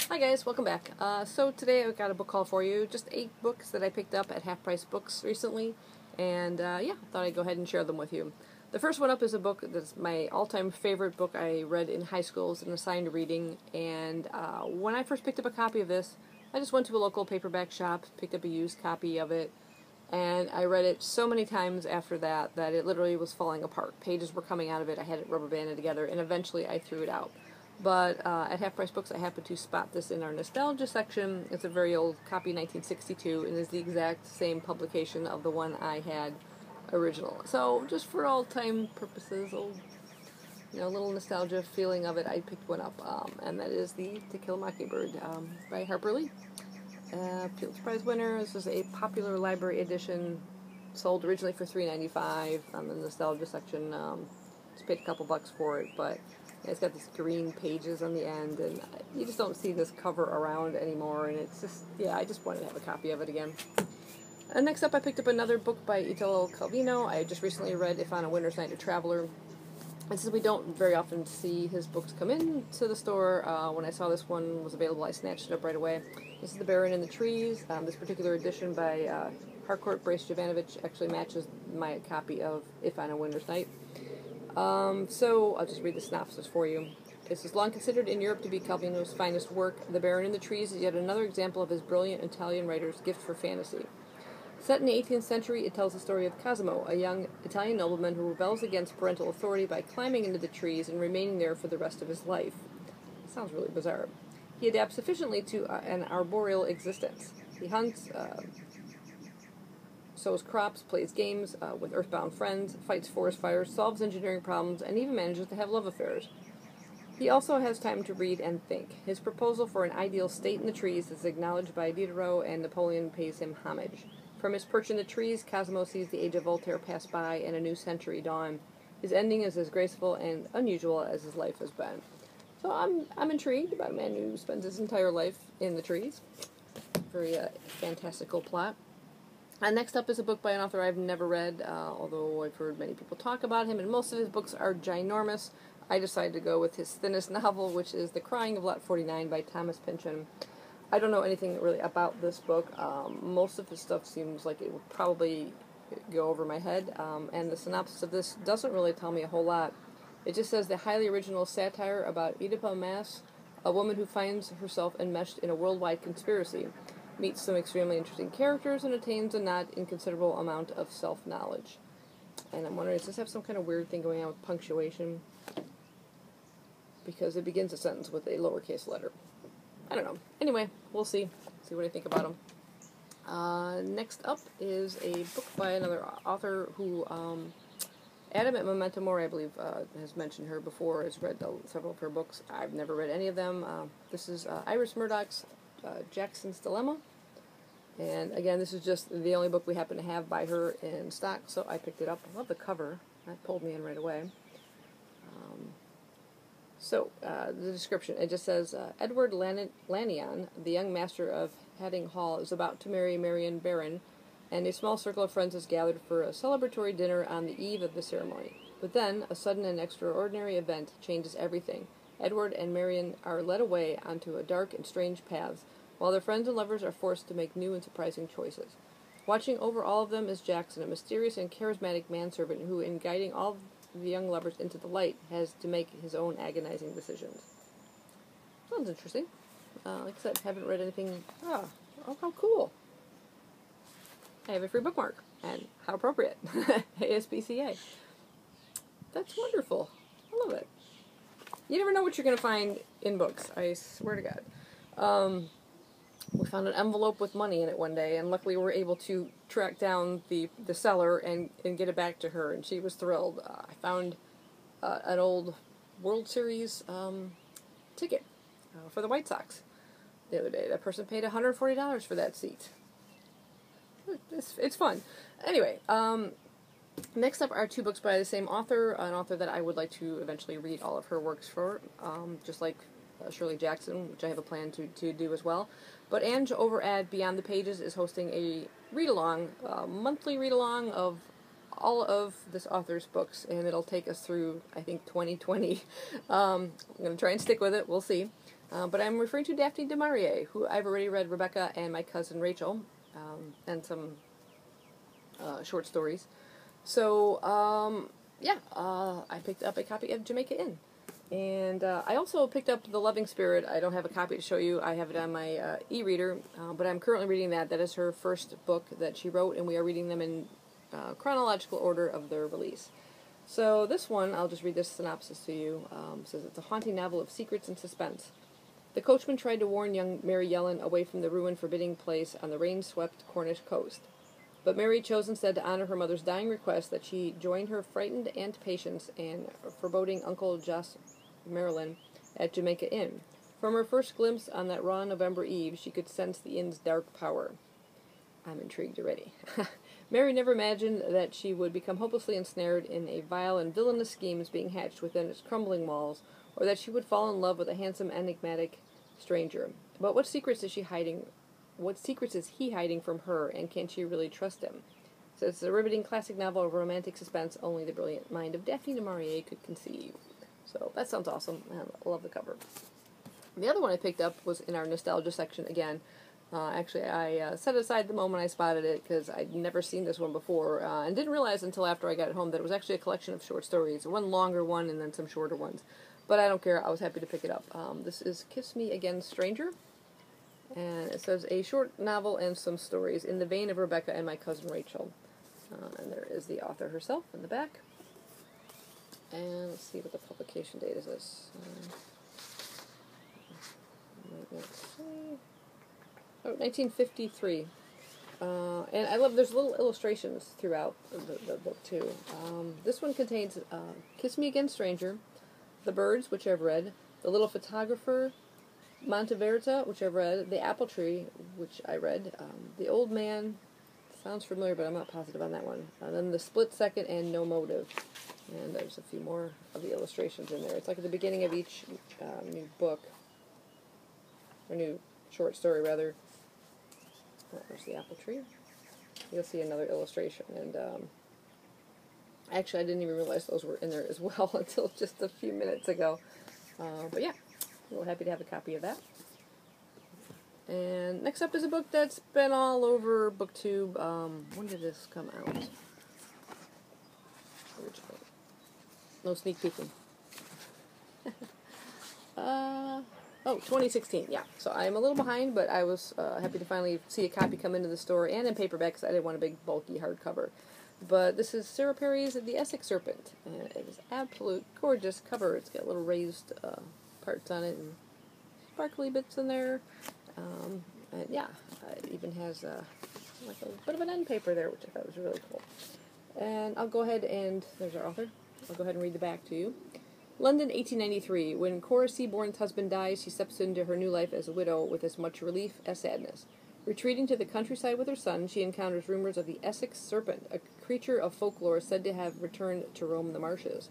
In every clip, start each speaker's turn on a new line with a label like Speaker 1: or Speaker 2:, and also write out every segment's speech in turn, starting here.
Speaker 1: Hi guys, welcome back. So today I've got a book haul for you. Just 8 books that I picked up at Half Price Books recently, and yeah, thought I'd go ahead and share them with you. The first one up is a book that's my all-time favorite book I read in high school. It's an assigned reading, and when I first picked up a copy of this, I just went to a local paperback shop, picked up a used copy of it, and I read it so many times after that that it literally was falling apart. Pages were coming out of it, I had it rubber banded together, and eventually I threw it out. But at Half Price Books, I happened to spot this in our nostalgia section. It's a very old copy, 1962, and is the exact same publication of the one I had original. So just for all time purposes, a little nostalgia feeling of it, I picked one up, and that is the Tequila Mockingbird by Harper Lee. Pulitzer Prize winner. This is a popular library edition, sold originally for $3.95 on the nostalgia section. Just paid a couple bucks for it, but it's got these green pages on the end, and you just don't see this cover around anymore, and it's just, yeah, I just wanted to have a copy of it again. Next up, I picked up another book by Italo Calvino. I just recently read If on a Winter's Night, a Traveler. And since we don't very often see his books come in to the store, when I saw this one was available, I snatched it up right away. This is The Baron in the Trees. This particular edition by Harcourt Brace Jovanovich actually matches my copy of If on a Winter's Night. So I'll just read the synopsis for you. This is long considered in Europe to be Calvino's finest work. The Baron in the Trees is yet another example of his brilliant Italian writer's gift for fantasy. Set in the 18th century, it tells the story of Cosimo, a young Italian nobleman who rebels against parental authority by climbing into the trees and remaining there for the rest of his life. Sounds really bizarre. He adapts sufficiently to an arboreal existence. He hunts, sows crops, plays games with earthbound friends, fights forest fires, solves engineering problems, and even manages to have love affairs. He also has time to read and think. His proposal for an ideal state in the trees is acknowledged by Diderot, and Napoleon pays him homage. From his perch in the trees, Cosimo sees the age of Voltaire pass by and a new century dawn. His ending is as graceful and unusual as his life has been. So I'm intrigued about a man who spends his entire life in the trees. Very fantastical plot. Next up is a book by an author I've never read, although I've heard many people talk about him, and most of his books are ginormous. I decided to go with his thinnest novel, which is The Crying of Lot 49 by Thomas Pynchon. I don't know anything really about this book. Most of his stuff seems like it would probably go over my head, and the synopsis of this doesn't really tell me a whole lot. It just says the highly original satire about Oedipa Maas, a woman who finds herself enmeshed in a worldwide conspiracy, meets some extremely interesting characters, and attains a not inconsiderable amount of self-knowledge. And I'm wondering, does this have some kind of weird thing going on with punctuation? Because it begins a sentence with a lowercase letter. I don't know. Anyway, we'll see. See what I think about them. Next up is a book by another author who, Adam at Memento Mori, I believe, has mentioned her before, has read several of her books. I've never read any of them. This is Iris Murdoch's Jackson's Dilemma. And again, this is just the only book we happen to have by her in stock, so I picked it up. I love the cover. That pulled me in right away. The description, it just says, Edward Lanyon, the young master of Hadding Hall, is about to marry Marion Barron, and a small circle of friends is gathered for a celebratory dinner on the eve of the ceremony. But then, a sudden and extraordinary event changes everything. Edward and Marion are led away onto a dark and strange paths, while their friends and lovers are forced to make new and surprising choices. Watching over all of them is Jackson, a mysterious and charismatic manservant who, in guiding all the young lovers into the light, has to make his own agonizing decisions. Sounds interesting. Like I said, haven't read anything. Oh, how cool. I have a free bookmark. And how appropriate. ASPCA. That's wonderful. I love it. You never know what you're going to find in books. I swear to God. We found an envelope with money in it one day, and luckily we were able to track down the seller and get it back to her, and she was thrilled. I found an old World Series ticket for the White Sox the other day. That person paid $140 for that seat. It's fun. Anyway, next up are 2 books by the same author, an author that I would like to eventually read all of her works for, just like Shirley Jackson, which I have a plan to do as well. But Ange over at Beyond the Pages is hosting a read-along, monthly read-along of all of this author's books, and it'll take us through, I think, 2020. I'm going to try and stick with it. We'll see. But I'm referring to Daphne du Maurier, who I've already read Rebecca and My Cousin Rachel, and some short stories. So, I picked up a copy of Jamaica In. And I also picked up The Loving Spirit. I don't have a copy to show you. I have it on my e-reader, but I'm currently reading that. That is her first book that she wrote, and we are reading them in chronological order of their release. So this one, I'll just read this synopsis to you. It says, it's a haunting novel of secrets and suspense. The coachman tried to warn young Mary Yellen away from the ruined, forbidding place on the rain-swept Cornish coast. But Mary chose instead to honor her mother's dying request that she join her frightened Aunt Patience and foreboding Uncle Jos Marilyn at Jamaica Inn. From her first glimpse on that raw November eve, she could sense the inn's dark power. I'm intrigued already. Mary never imagined that she would become hopelessly ensnared in a vile and villainous schemes being hatched within its crumbling walls, or that she would fall in love with a handsome, enigmatic stranger. But what secrets is she hiding? What secrets is he hiding from her, and can she really trust him? So it's a riveting classic novel of romantic suspense only the brilliant mind of Daphne du Maurier could conceive. So that sounds awesome. I love the cover. The other one I picked up was in our nostalgia section again. Actually, I set aside the moment I spotted it because I'd never seen this one before, and didn't realize until after I got it home that it was actually a collection of short stories. One longer one and then some shorter ones. But I don't care. I was happy to pick it up. This is Kiss Me Again, Stranger. And it says, a short novel and some stories in the vein of Rebecca and My Cousin Rachel. And there is the author herself in the back. And let's see what the publication date is this. Let's see. Oh, 1953. And I love, there's little illustrations throughout the book, too. This one contains Kiss Me Again, Stranger, The Birds, which I've read, The Little Photographer, Monteverta, which I've read, The Apple Tree, which I read, The Old Man, sounds familiar, but I'm not positive on that one, and then The Split Second and No Motive. And there's a few more of the illustrations in there. It's like at the beginning of each new book, or new short story, rather. There's the apple tree. You'll see another illustration. And actually, I didn't even realize those were in there as well until just a few minutes ago. But yeah, real happy to have a copy of that. And next up is a book that's been all over BookTube. When did this come out? No sneak peeking. 2016, yeah. So I'm a little behind, but I was happy to finally see a copy come into the store, and in paperback, because I didn't want a big, bulky hardcover. But this is Sarah Perry's The Essex Serpent, and it is absolute gorgeous cover. It's got little raised parts on it, and sparkly bits in there. And yeah, it even has like a bit of an end paper there, which I thought was really cool. And I'll go ahead and, there's our author. I'll go ahead and read the back to you. London, 1893. When Cora Seaborn's husband dies, she steps into her new life as a widow with as much relief as sadness. Retreating to the countryside with her son, she encounters rumors of the Essex Serpent, a creature of folklore said to have returned to roam the marshes.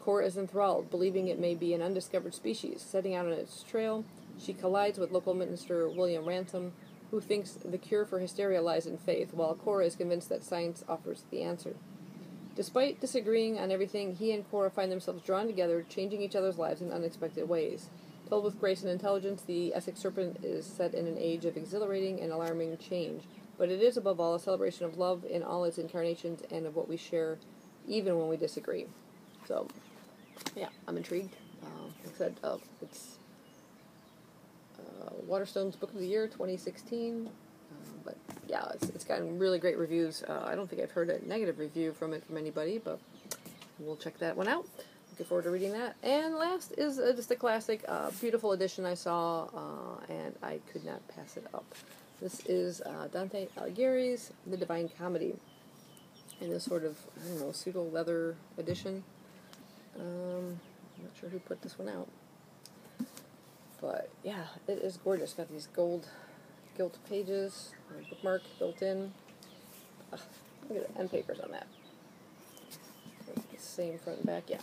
Speaker 1: Cora is enthralled, believing it may be an undiscovered species. Setting out on its trail, she collides with local minister William Ransom, who thinks the cure for hysteria lies in faith, while Cora is convinced that science offers the answer. Despite disagreeing on everything, he and Cora find themselves drawn together, changing each other's lives in unexpected ways. Filled with grace and intelligence, the Essex Serpent is set in an age of exhilarating and alarming change, but it is above all a celebration of love in all its incarnations and of what we share, even when we disagree. So, yeah, I'm intrigued. Like I said, it's Waterstone's Book of the Year, 2016. But yeah, it's gotten really great reviews. I don't think I've heard a negative review from it from anybody, but we'll check that one out. Looking forward to reading that. And last is just a classic, beautiful edition I saw, and I could not pass it up. This is Dante Alighieri's The Divine Comedy, in this sort of, I don't know, pseudo-leather edition. I'm not sure who put this one out. But yeah, it is gorgeous. Got these gold gilt pages, bookmark built in. Look at the end papers on that. The same front and back, yeah.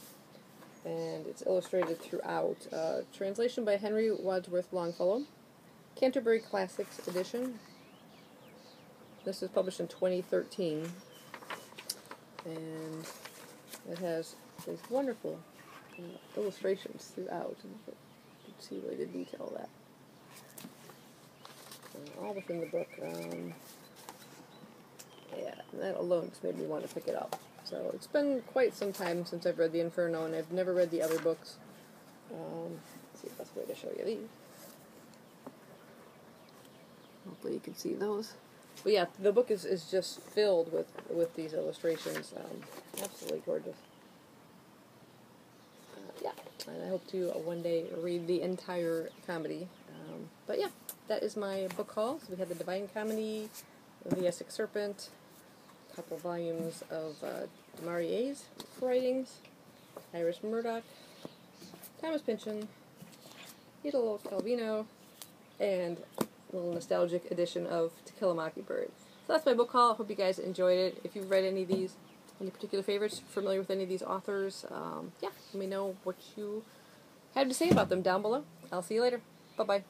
Speaker 1: And it's illustrated throughout. Translation by Henry Wadsworth Longfellow. Canterbury Classics edition. This is published in 2013. And it has these wonderful illustrations throughout. see really good detail of that. All within the book. Yeah, that alone just made me want to pick it up. So it's been quite some time since I've read the Inferno, and I've never read the other books. Let's see the best way to show you these. Hopefully you can see those. But yeah, the book is just filled with these illustrations. Absolutely gorgeous. Yeah, and I hope to one day read the entire comedy. But yeah, that is my book haul. So we had the Divine Comedy, the Essex Serpent, a couple volumes of Demarier's writings, Iris Murdoch, Thomas Pynchon, Italo Calvino, and a little nostalgic edition of Tequila Mockingbird. So that's my book haul. I hope you guys enjoyed it. If you've read any of these, any particular favorites, familiar with any of these authors, yeah, let me know what you had to say about them down below. I'll see you later. Bye-bye.